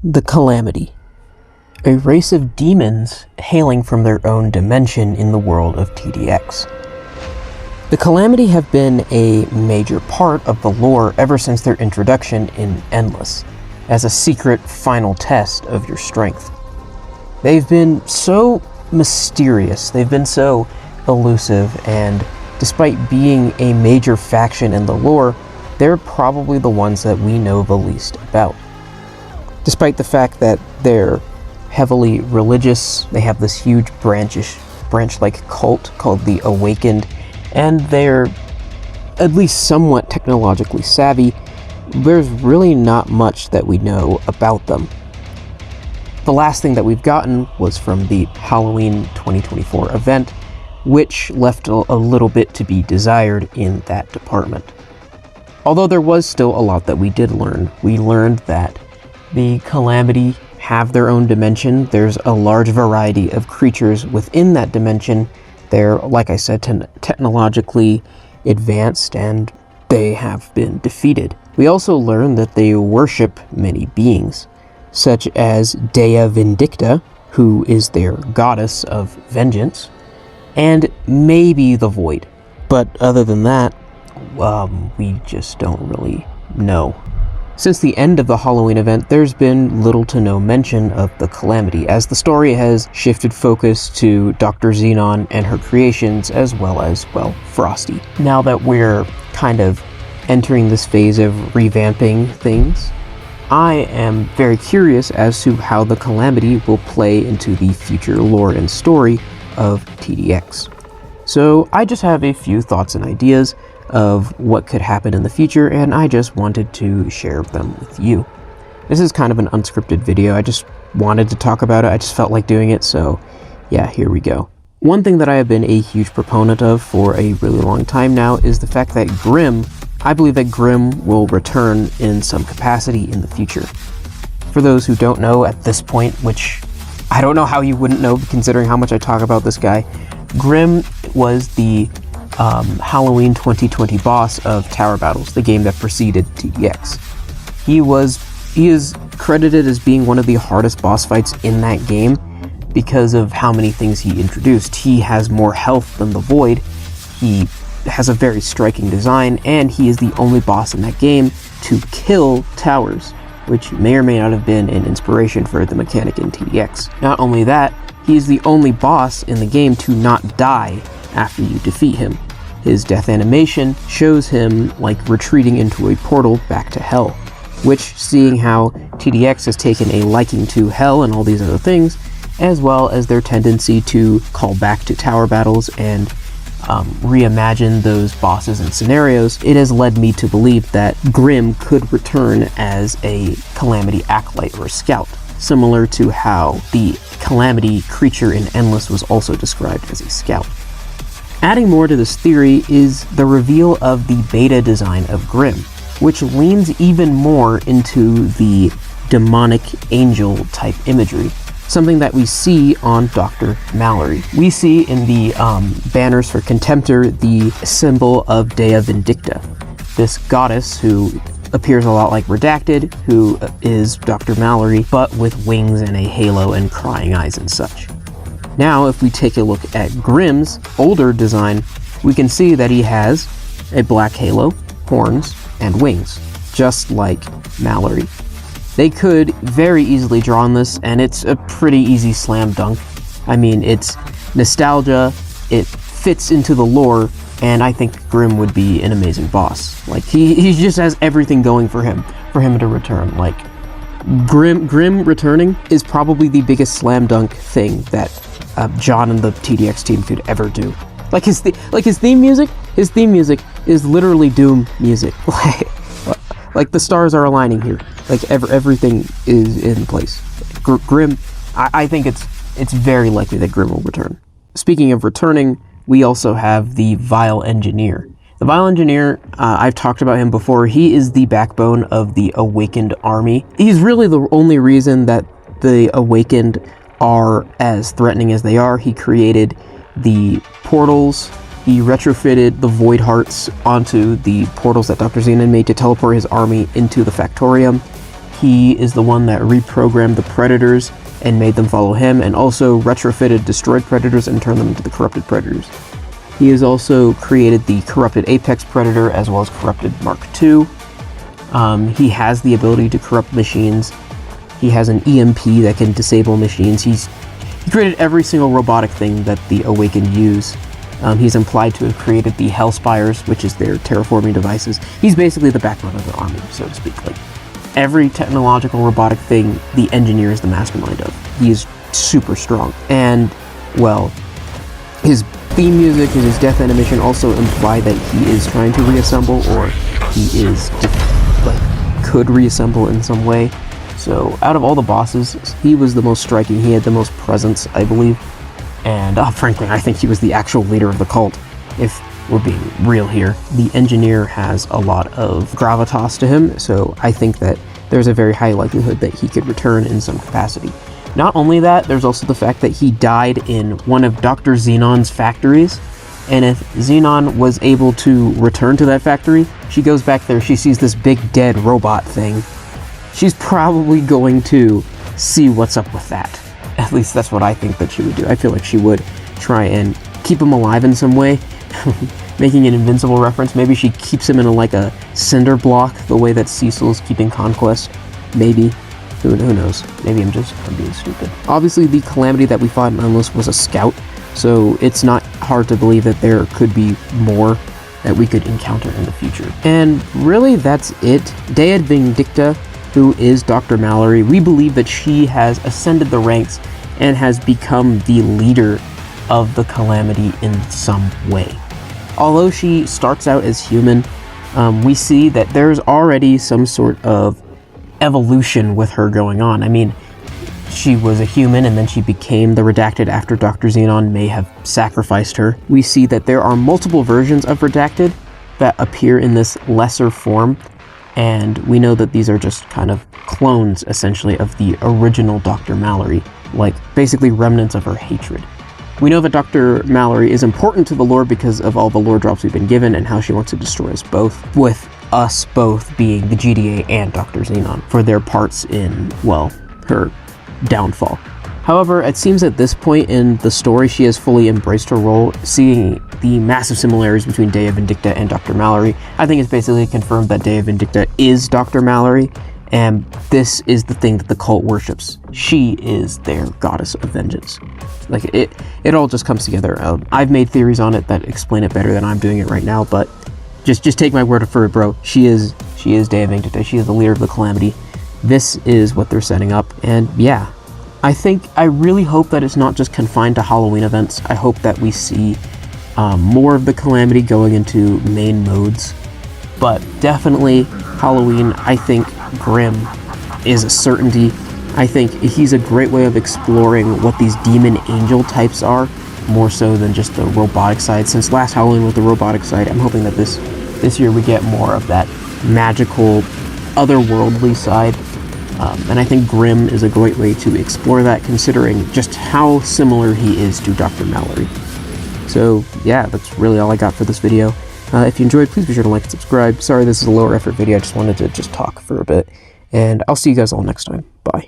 The Calamity, a race of demons hailing from their own dimension in the world of TDX. The Calamity have been a major part of the lore ever since their introduction in Endless, as a secret final test of your strength. They've been so mysterious, they've been so elusive, and despite being a major faction in the lore, they're probably the ones that we know the least about. Despite the fact that they're heavily religious, they have this huge branch-like cult called the Awakened, and they're at least somewhat technologically savvy, there's really not much that we know about them. The last thing that we've gotten was from the Halloween 2024 event, which left a little bit to be desired in that department. Although there was still a lot that we did learn. We learned that the Calamity have their own dimension. There's a large variety of creatures within that dimension. They're, like I said, technologically advanced, and they have been defeated. We also learned that they worship many beings, such as Dea Vindicta, who is their goddess of vengeance, and maybe the Void. But other than that, we just don't really know. Since the end of the Halloween event, there's been little to no mention of the Calamity, as the story has shifted focus to Dr. Xenon and her creations, as well as, well, Frosty. Now that we're kind of entering this phase of revamping things, I am very curious as to how the Calamity will play into the future lore and story of TDX. So I just have a few thoughts and ideas of what could happen in the future, and I just wanted to share them with you. This is kind of an unscripted video. I just wanted to talk about it. I just felt like doing it, so yeah, here we go. One thing that I have been a huge proponent of for a really long time now is the fact that I believe that Grim will return in some capacity in the future. For those who don't know at this point, which I don't know how you wouldn't know considering how much I talk about this guy, Grim was the Halloween 2020 boss of Tower Battles, the game that preceded TDX. He is credited as being one of the hardest boss fights in that game because of how many things he introduced. He has more health than the Void, he has a very striking design, and he is the only boss in that game to kill towers, which may or may not have been an inspiration for the mechanic in TDX. Not only that, he is the only boss in the game to not die after you defeat him. His death animation shows him like retreating into a portal back to Hell, which, seeing how TDX has taken a liking to Hell and all these other things, as well as their tendency to call back to Tower Battles and reimagine those bosses and scenarios, it has led me to believe that Grim could return as a Calamity acolyte or scout, similar to how the Calamity creature in Endless was also described as a scout. Adding more to this theory is the reveal of the beta design of Grim, which leans even more into the demonic angel type imagery, something that we see on Dr. Mallory. We see in the banners for Contemptor the symbol of Dea Vindicta, this goddess who appears a lot like Redacted, who is Dr. Mallory, but with wings and a halo and crying eyes and such. Now, if we take a look at Grim's older design, we can see that he has a black halo, horns, and wings, just like Mallory. They could very easily draw on this, and it's a pretty easy slam dunk. I mean, it's nostalgia, it fits into the lore, and I think Grim would be an amazing boss. Like, he just has everything going for him to return. Like, Grim returning is probably the biggest slam dunk thing that John and the TDX team could ever do. Like his theme music is literally Doom music. Like the stars are aligning here. Like everything is in place. Grim, I think it's very likely that Grim will return. Speaking of returning, we also have the Vile Engineer. The Vile Engineer, I've talked about him before. He is the backbone of the Awakened army. He's really the only reason that the Awakened are as threatening as they are. He created the portals, he retrofitted the Void Hearts onto the portals that Dr. Xenon made to teleport his army into the Factorium. He is the one that reprogrammed the Predators and made them follow him, and also retrofitted destroyed Predators and turned them into the corrupted Predators. He has also created the corrupted Apex Predator as well as corrupted Mark II. He has the ability to corrupt machines. He has an EMP that can disable machines. He created every single robotic thing that the Awakened use. He's implied to have created the Hellspires, which is their terraforming devices. He's basically the backbone of their army, so to speak. Like, every technological robotic thing, the engineer is the mastermind of. He is super strong. And, well, his theme music and his death animation also imply that he is trying to reassemble, or he is, could reassemble in some way. So, out of all the bosses, he was the most striking. He had the most presence, I believe. And, frankly, I think he was the actual leader of the cult, if we're being real here. The engineer has a lot of gravitas to him, so I think that there's a very high likelihood that he could return in some capacity. Not only that, there's also the fact that he died in one of Dr. Xenon's factories, and if Xenon was able to return to that factory, she goes back there, she sees this big dead robot thing. She's probably going to see what's up with that. At least that's what I think that she would do. I feel like she would try and keep him alive in some way, making an Invincible reference. Maybe she keeps him in a cinder block, the way that Cecil's keeping Conquest. Maybe. Who knows? Maybe I'm being stupid. Obviously, the Calamity that we fought in Endless was a scout, so it's not hard to believe that there could be more that we could encounter in the future. And really, that's it. Dea Vindicta, who is Dr. Mallory, we believe that she has ascended the ranks and has become the leader of the Calamity in some way. Although she starts out as human, we see that there's already some sort of evolution with her going on. I mean, she was a human and then she became the Redacted after Dr. Xenon may have sacrificed her. We see that there are multiple versions of Redacted that appear in this lesser form, and we know that these are just kind of clones, essentially, of the original Dr. Mallory, like basically remnants of her hatred. We know that Dr. Mallory is important to the lore because of all the lore drops we've been given and how she wants to destroy us both, with us both being the GDA and Dr. Xenon for their parts in, well, her downfall. However, it seems at this point in the story she has fully embraced her role, seeing the massive similarities between Dea Vindicta and Dr. Mallory. I think it's basically confirmed that Dea Vindicta is Dr. Mallory, and this is the thing that the cult worships. She is their goddess of vengeance. Like, it all just comes together. I've made theories on it that explain it better than I'm doing it right now, but just take my word for it, bro. She is Dea Vindicta. She is the leader of the Calamity. This is what they're setting up, and yeah. I really hope that it's not just confined to Halloween events. I hope that we see more of the Calamity going into main modes. But definitely Halloween, I think Grim is a certainty. I think he's a great way of exploring what these demon angel types are, more so than just the robotic side. Since last Halloween was the robotic side, I'm hoping that this year we get more of that magical, otherworldly side. And I think Grim is a great way to explore that, considering just how similar he is to Dr. Mallory. So yeah, that's really all I got for this video. If you enjoyed, please be sure to like and subscribe. Sorry this is a lower effort video, I just wanted to talk for a bit. And I'll see you guys all next time. Bye.